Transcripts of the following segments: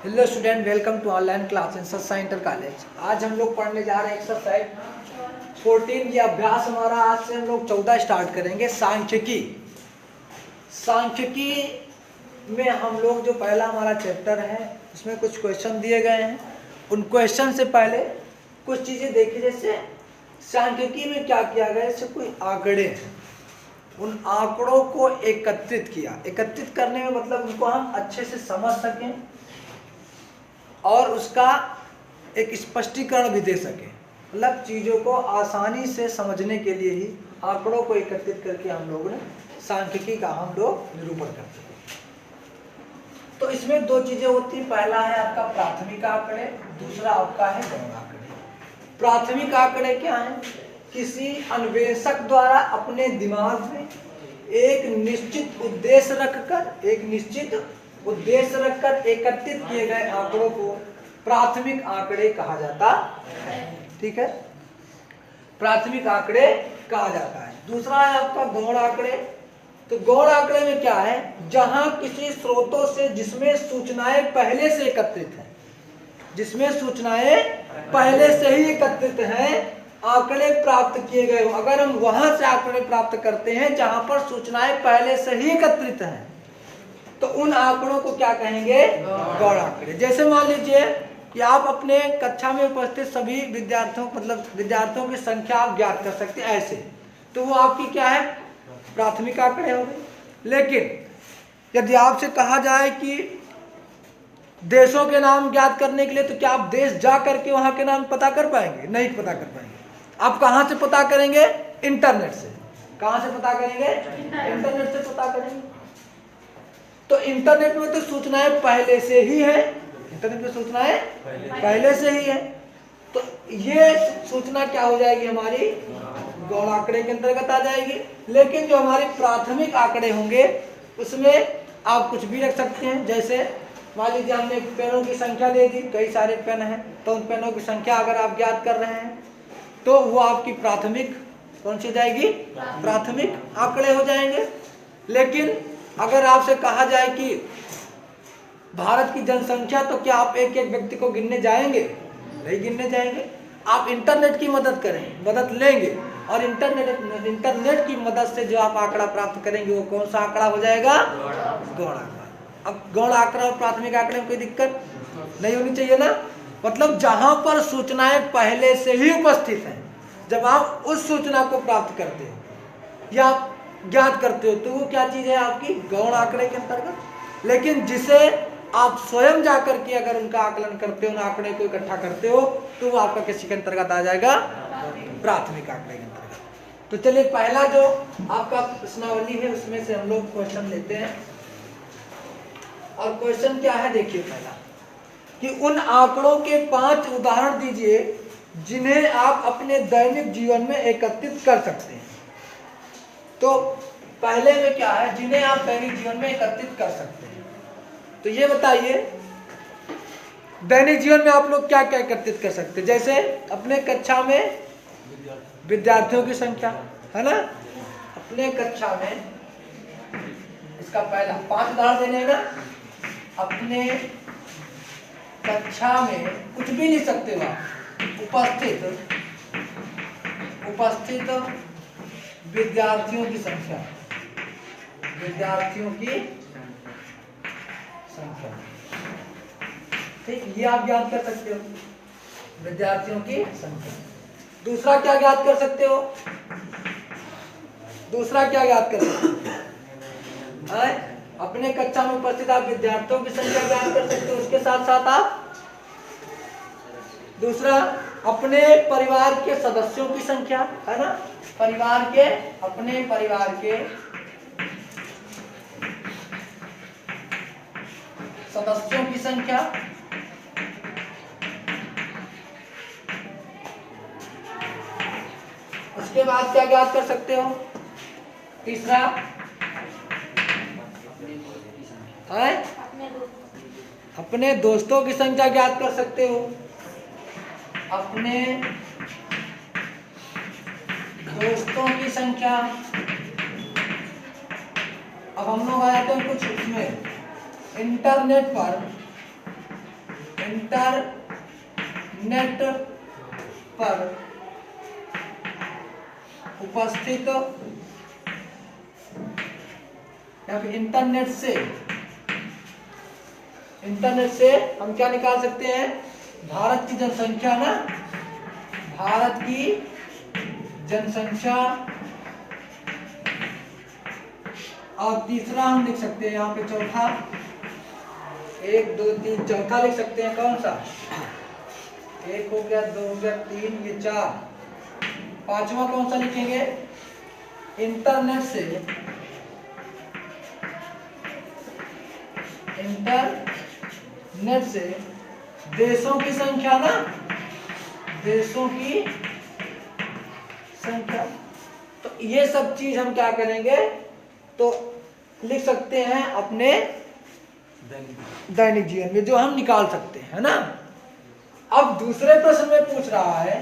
Hello student, welcome to online class in Satsa inter college. आज हम लोग पढ़ने जा रहे हैं एक्सरसाइज 14। ये अभ्यास हमारा आज से हम लोग 14 स्टार्ट करेंगे। सांख्यिकी में हम लोग जो पहला हमारा चैप्टर है उसमें कुछ क्वेश्चन दिए गए हैं। उन क्वेश्चन से पहले कुछ चीज़ें देखी, जैसे सांख्यिकी में क्या किया गया, जैसे कोई आंकड़े हैं, उन आंकड़ों को एकत्रित किया। एकत्रित करने में मतलब उनको हम अच्छे से समझ सकें और उसका एक स्पष्टीकरण भी दे सकें। मतलब चीज़ों को आसानी से समझने के लिए ही आंकड़ों को एकत्रित करके हम लोग ने सांख्यिकी का हम लोग निरूपण करते हैं। तो इसमें दो चीज़ें होती हैं। पहला है आपका प्राथमिक आंकड़े, दूसरा आपका है गौण आंकड़े। प्राथमिक आंकड़े क्या है? किसी अन्वेषक द्वारा अपने दिमाग में एक निश्चित उद्देश्य रखकर एकत्रित किए गए आंकड़ों को प्राथमिक आंकड़े कहा जाता है। ठीक है, प्राथमिक आंकड़े कहा जाता है। दूसरा है आपका गौण आंकड़े। तो गौण आंकड़े में क्या है? जहां किसी स्रोतों से जिसमें सूचनाएं पहले से ही एकत्रित हैं आंकड़े प्राप्त किए गए हो। अगर हम वहां से आंकड़े प्राप्त करते हैं जहां पर सूचनाएं पहले से ही एकत्रित हैं तो उन आंकड़ों को क्या कहेंगे? गौण आंकड़े। जैसे मान लीजिए कि आप अपने कक्षा में उपस्थित सभी विद्यार्थियों की संख्या आप ज्ञात कर सकते हैं ऐसे, तो वो आपकी क्या है? प्राथमिक आंकड़े हो गए। लेकिन यदि आपसे कहा जाए कि देशों के नाम ज्ञात करने के लिए, तो क्या आप देश जा करके वहां के नाम पता कर पाएंगे? नहीं पता कर पाएंगे। आप कहां से पता करेंगे? इंटरनेट से। कहां से पता करेंगे? इंटरनेट से पता करेंगे। तो इंटरनेट में तो सूचनाएं पहले से ही है, तो ये सूचना क्या हो जाएगी? हमारी गौण आंकड़े के अंतर्गत आ जाएगी। लेकिन जो हमारे प्राथमिक आंकड़े होंगे उसमें आप कुछ भी रख सकते हैं। जैसे मान लीजिए हमने पेनों की संख्या दे दी, कई सारे पेन हैं, तो उन पेनों की संख्या अगर आप ज्ञात कर रहे हैं तो वो आपकी प्राथमिक कौन सी जाएगी? प्राथमिक आंकड़े हो जाएंगे। लेकिन अगर आपसे कहा जाए कि भारत की जनसंख्या, तो क्या आप एक एक व्यक्ति को गिनने जाएंगे? नहीं गिनने जाएंगे। आप इंटरनेट की मदद लेंगे और इंटरनेट की मदद से जो आप आंकड़ा प्राप्त करेंगे वो कौन सा आंकड़ा हो जाएगा? गौण आंकड़ा। अब गौण आंकड़ा और प्राथमिक आंकड़े में कोई दिक्कत नहीं होनी चाहिए ना। मतलब जहां पर सूचनाएं पहले से ही उपस्थित हैं, जब आप उस सूचना को प्राप्त करते हो या ज्ञात करते हो तो वो क्या चीज है? आपकी गौण आंकड़े के अंतर्गत। लेकिन जिसे आप स्वयं जाकर के अगर उनका आकलन करते हो, उन आंकड़े को इकट्ठा करते हो, तो वो आपका किसी के अंतर्गत आ जाएगा? प्राथमिक आंकड़े के अंतर्गत। तो चलिए पहला जो आपका प्रश्नावली है उसमें से हम लोग क्वेश्चन लेते हैं। और क्वेश्चन क्या है देखिए, पहला कि उन आंकड़ों के 5 उदाहरण दीजिए जिन्हें आप अपने दैनिक जीवन में एकत्रित कर सकते हैं। तो पहले में क्या है? जिन्हें आप दैनिक जीवन में एकत्रित कर सकते हैं। तो ये बताइए दैनिक जीवन में आप लोग क्या क्या एकत्रित कर सकते हैं? जैसे अपने कक्षा में विद्यार्थियों की संख्या है ना, अपने कक्षा में, इसका पहला 5 उदाहरण देने हैं ना। अपने कक्षा में कुछ भी लिख सकते हो आप, उपस्थित विद्यार्थियों की संख्या, ठीक, ये आप ज्ञात कर सकते हो, विद्यार्थियों की संख्या। दूसरा क्या ज्ञात कर सकते हो? अपने कक्षा में उपस्थित आप विद्यार्थियों की संख्या ज्ञात कर सकते हो। उसके साथ साथ आप दूसरा अपने परिवार के सदस्यों की संख्या, है ना, अपने परिवार के सदस्यों की संख्या। उसके बाद क्या ज्ञात कर सकते हो? तीसरा है अपने दोस्तों की संख्या ज्ञात कर सकते हो। अपने दोस्तों की संख्या। अब हम लोग आए थे कुछ इसमें इंटरनेट पर इंटरनेट पर उपस्थित या फिर इंटरनेट से हम क्या निकाल सकते हैं, भारत की जनसंख्या ना, भारत की जनसंख्या। और तीसरा हम लिख सकते हैं यहाँ पे चौथा, 1 2 3 चौथा लिख सकते हैं कौन सा, 1 हो गया, 2 हो गया, 3 ये 4, पांचवा कौन सा लिखेंगे, इंटरनेट से देशों की संख्या ना, देशों की संख्या। तो ये सब चीज हम क्या करेंगे, तो लिख सकते हैं अपने दैनिक जीवन में, जो हम निकाल सकते हैं, है ना। अब दूसरे प्रश्न में पूछ रहा है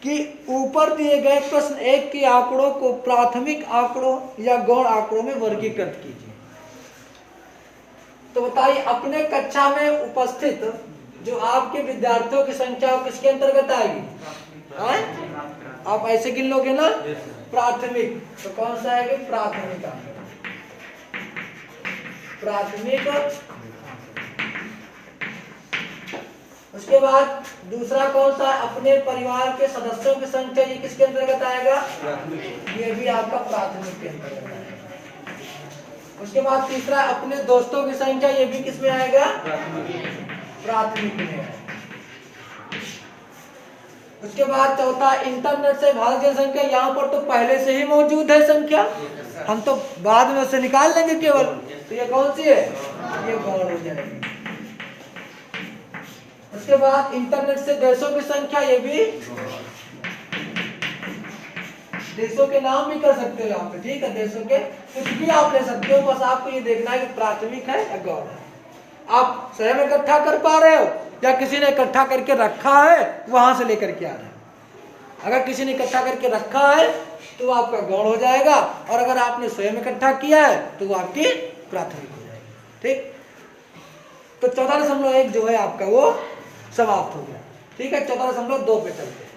कि ऊपर दिए गए प्रश्न 1 के आंकड़ों को प्राथमिक आंकड़ों या गौण आंकड़ों में वर्गीकृत कीजिए। तो बताइए, अपने कक्षा में उपस्थित जो आपके विद्यार्थियों की संख्या किसके अंतर्गत आएगी, आप ऐसे गिन लोगे ना, प्राथमिक। तो कौन सा है, प्राथमिक आंकड़ा, प्राथमिक। उसके बाद दूसरा कौन सा, अपने परिवार के सदस्यों की संख्या, ये किसके अंतर्गत आएगा, ये भी आपका प्राथमिक के अंतर्गत आएगा। उसके बाद तीसरा, अपने दोस्तों की संख्या, ये भी किस में आएगा, प्राथमिक में आएगा। उसके बाद चौथा, इंटरनेट से भारत की संख्या, यहाँ पर तो पहले से ही मौजूद है संख्या, हम तो बाद में उसे निकाल लेंगे केवल। तो ये कौन सी है, ये गौण हो जाएगी। उसके बाद इंटरनेट से देशों की संख्या, ये भी, देशों के नाम भी कर सकते हो यहाँ पे, ठीक है, देशों के कुछ भी आप ले सकते हो, बस आपको ये देखना है कि प्राथमिक है या गौण है। आप स्वयं इकट्ठा कर पा रहे हो या किसी ने इकट्ठा करके रखा है, वहां से लेकर के आ रहे हो। अगर किसी ने इकट्ठा करके रखा है तो वो आपका गौण हो जाएगा, और अगर आपने स्वयं इकट्ठा किया है तो वो आपकी प्राथमिक हो जाएगी, ठीक। तो 14.1 जो है आपका वो समाप्त हो गया, ठीक है। 14.2 पे चलते हैं।